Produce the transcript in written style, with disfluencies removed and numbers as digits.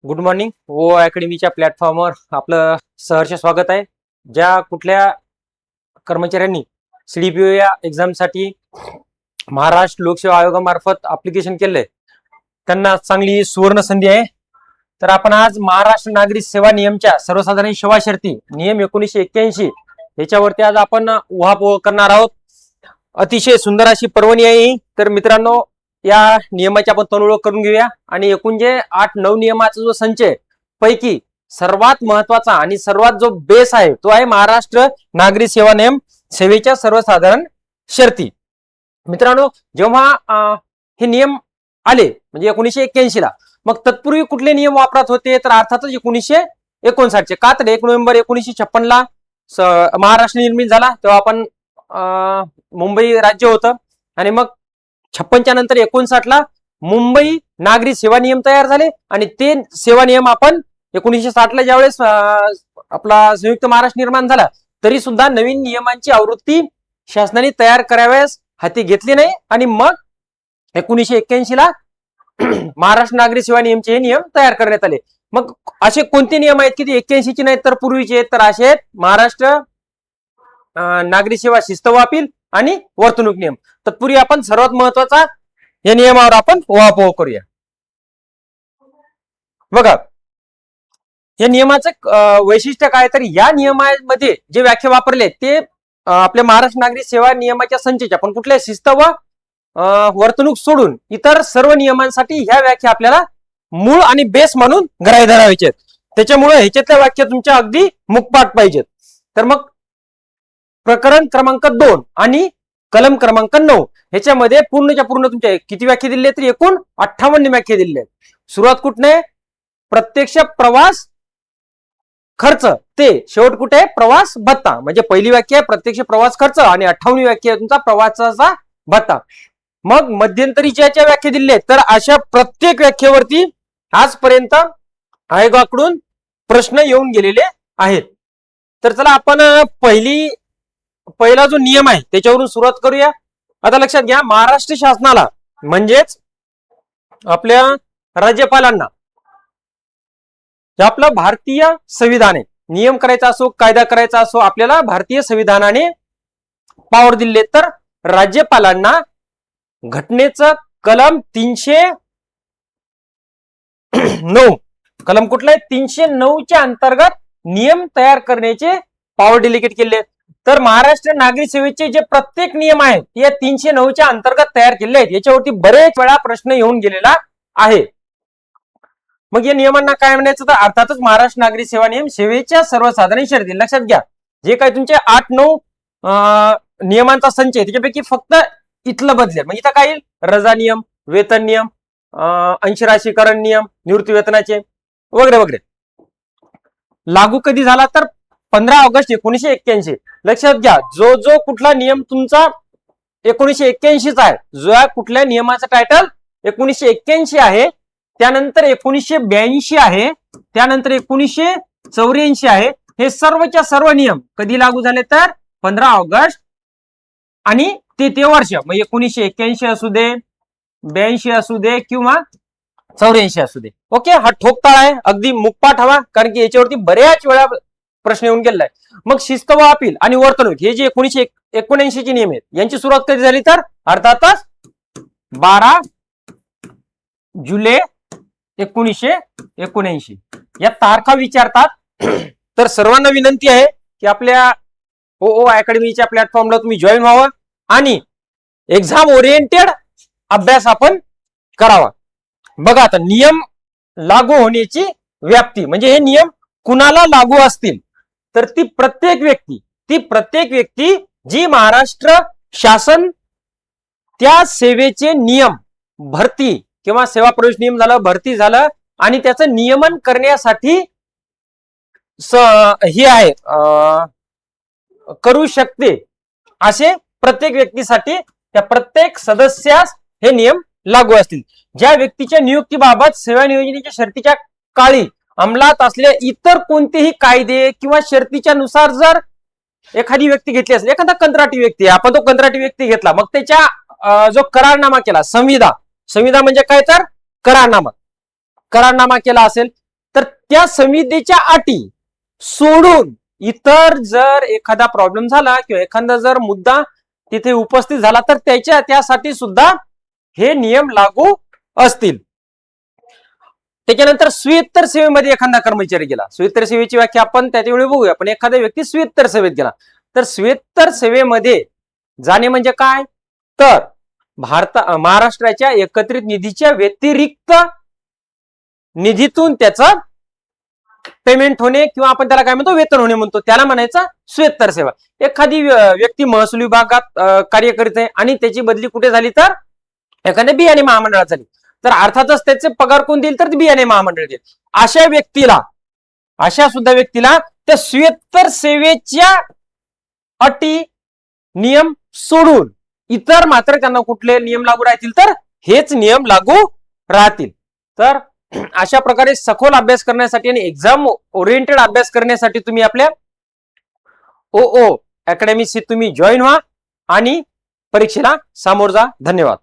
Good morning. ओ अकॅडमीच्या प्लॅटफॉर्मवर आपलं सहर्ष स्वागत आहे. ज्या कुठल्या कर्मचाऱ्यांनी सीडीपीओ या एक्झामसाठी महाराष्ट्र लोकसेवा आयोगामार्फत अप्लिकेशन केलंय त्यांना चांगली सुवर्ण संधी आहे. तर आपण आज महाराष्ट्र नागरिक सेवा नियमच्या सर्वसाधारण सेवा शर्ती नियम 1981 याच्यावरती आज आपण उहापोह करणार आहोत. अतिशय सुंदर अशी पर्वणी आहे. तर मित्रांनो, या नियमाची आपण तळमळ करून घेऊया आणि एकूण जे 8-9 नियमाचा जो संच आहे पैकी सर्वात महत्वाचा आणि सर्वात जो बेस आहे तो आहे महाराष्ट्र नागरी सेवा नियम सेवेच्या सर्वसाधारण शर्ती. मित्रांनो, जेव्हा हे नियम आले म्हणजे 1981 ला, मग तत्पूर्वी कुठले नियम वापरात होते तर अर्थातच 1959 चे. का तर 1 नोव्हेंबर 1956 ला महाराष्ट्र निर्मित झाला. तेव्हा आपण मुंबई राज्य होतं आणि मग 56च्या नंतर 59 ला मुंबई नागरी सेवा नियम तयार झाले आणि ते सेवा नियम आपण 1960 ला ज्यावेळेस आपला संयुक्त महाराष्ट्र निर्माण झाला तरी सुद्धा नवीन नियमांची आवृत्ती शासनाने तयार कराव्यास हाती घेतली नाही आणि मग 1981 ला महाराष्ट्र नागरी सेवा नियमचे हे नियम तयार करण्यात आले. मग असे कोणते नियम आहेत की ते 81 चे नाहीत तर पूर्वीचे आहेत? तर असे आहेत महाराष्ट्र नागरी सेवा शिस्त व अपील आणि वर्तणूक नियम. तत्पूर्वी आपण सर्वात महत्वाचा या नियमावर आपण उहापोह करूया. बघा, या नियमाचं वैशिष्ट्य काय, तर या नियमामध्ये जे व्याख्या वापरले ते आपल्या महाराष्ट्र नागरी सेवा नियमाच्या संचच्या पण कुठल्या शिस्त व वर्तणूक सोडून इतर सर्व नियमांसाठी ह्या व्याख्या आपल्याला मूळ आणि बेस म्हणून ग्राह्य धरावायचे. त्याच्यामुळे ह्याच्यातल्या व्याख्या तुमच्या अगदी मुखपाठ पाहिजेत. तर मग प्रकरण क्रमांक 2 आणि कलम क्रमांक 9 ह्याच्यामध्ये पूर्णच्या पूर्ण तुमच्या किती व्याख्या दिल्या तर एकूण 58 व्याख्या दिल्या आहेत. सुरुवात कुठने? प्रत्यक्ष प्रवास खर्च ते शेवट कुठे? प्रवास भत्ता. म्हणजे पहिली व्याख्या आहे प्रत्यक्ष प्रवास खर्च आणि 58वी व्याख्या आहे तुमचा प्रवासाचा भत्ता. मग मध्यंतरी ज्या व्याख्या दिल्या आहेत तर अशा प्रत्येक व्याख्येवरती आजपर्यंत आयोगाकडून प्रश्न येऊन गेलेले आहेत. तर चला आपण पहिला जो नियम आहे त्याच्यावरून सुरुवात करूया. आता लक्षात घ्या, महाराष्ट्र शासनाला म्हणजेच आपल्या राज्यपालांना आपलं भारतीय संविधान नियम करायचा असो कायदा करायचा असो आपल्याला भारतीय संविधानाने पावर दिले. तर राज्यपालांना घटनेचं कलम 309 कलम कुठलं आहे? 309 च्या अंतर्गत नियम तयार करण्याचे पावर डेलिकेट केले. तर महाराष्ट्र नागरी सेवेचे जे प्रत्येक नियम आहेत ते 309 च्या अंतर्गत तयार केले आहेत. याच्यावरती बरेच वेळा प्रश्न येऊन गेलेला आहे. मग या नियमांना काय म्हणायचं तर अर्थातच महाराष्ट्र नागरी सेवा नियम सेवेच्या सर्वसाधारण शर्ती. लक्षात घ्या, जे काही तुमचे 8-9 नियमांचा संच आहे त्याच्यापैकी फक्त इथलं बदलेल. म्हणजे इथं काय येईल? रजा नियम, वेतन नियम, अंशराशीकरण नियम, निवृत्ती वेतनाचे वगैरे वगैरे. लागू कधी झाला तर 15 ऑगस्ट 1981. लक्षात घ्या, जो कुठला नियम तुमचा 1981 चा आहे, जो कुठल्या नियमाचं टायटल 1981 आहे, त्यानंतर 1982 आहे, त्यानंतर 1984 आहे, हे सर्वच्या सर्व नियम कधी लागू झाले तर 15 ऑगस्ट आणि ते वर्ष. मग 1981 असू दे, 82 असू दे किंवा 84 असू दे. ओके, हा ठोकताळ आहे, अगदी मुखपाठ हवा, कारण की याच्यावरती बऱ्याच वेळा प्रश्न येऊन गेलेला आहे. मग शिस्त व अपील आणि वर्तणूक हे जे 1979 चे नियम आहेत यांची सुरुवात कधी झाली तर अर्थातच 12 जुलै 1979. या तारखा विचारतात. तर सर्वांना विनंती आहे की आपल्या ओ अकॅडमीच्या प्लॅटफॉर्मला तुम्ही जॉईन व्हावं आणि एक्झाम ओरिएंटेड अभ्यास आपण करावा. बघा, आता नियम लागू होण्याची व्याप्ती म्हणजे हे नियम कुणाला लागू असतील तर ती प्रत्येक व्यक्ती जी महाराष्ट्र शासन त्या सेवेचे नियम भरती किंवा सेवा प्रवेश नियम झालं, भरती झालं आणि त्याचं नियमन करण्यासाठी हे आहे करू शकते, असे प्रत्येक व्यक्तीसाठी त्या प्रत्येक सदस्यास हे नियम लागू असतील. ज्या व्यक्तीच्या नियुक्तीबाबत सेवा नियोजनाच्या शर्तीच्या काळी अंमलात असलेल्या इतर कोणतेही कायदे किंवा शर्तीच्या नुसार जर एखादी व्यक्ती घेतली असेल, एखादा कंत्राटी व्यक्ती, आपण तो कंत्राटी व्यक्ती घेतला, मग त्याच्या जो करारनामा केला, संविदा म्हणजे काय तर करारनामा केला असेल तर त्या संविधेच्या अटी सोडून इतर जर एखादा प्रॉब्लेम झाला किंवा एखादा जर मुद्दा तिथे उपस्थित झाला तर त्यासाठी सुद्धा हे नियम लागू असतील. त्याच्यानंतर स्वीत्तर सेवेमध्ये एखादा कर्मचारी गेला, स्वीत्तर सेवेची व्याख्या आपण त्याच्यावेळी बघूया, पण एखादा व्यक्ती स्वीत्तर सेवेत गेला तर स्वीत्तर सेवेमध्ये जाणे म्हणजे काय, तर महाराष्ट्राच्या एकत्रित निधीच्या व्यतिरिक्त निधीतून त्याचं पेमेंट होणे किंवा आपण त्याला काय म्हणतो वेतन होणे म्हणतो, त्याला म्हणायचं स्वीत्तर सेवा. एखादी व्यक्ती महसूल विभागात कार्य करीत आहे आणि त्याची बदली कुठे झाली तर एखाद्या बियाणे महामंडळात झाली, तर अर्थातच त्याचे पगार कोण देईल तर बियाणे महामंडळ देईल. अशा सुद्धा व्यक्तीला त्या स्वीत्तर सेवेच्या अटी नियम सोडून इतर मात्र त्यांना कुठले नियम लागू राहतील तर हेच नियम लागू राहतील. तर अशा प्रकारे सखोल अभ्यास करण्यासाठी आणि एक्झाम ओरिएंटेड अभ्यास करण्यासाठी तुम्ही आपल्या OO अकॅडमीशी तुम्ही जॉईन व्हा आणि परीक्षेला सामोर जा. धन्यवाद.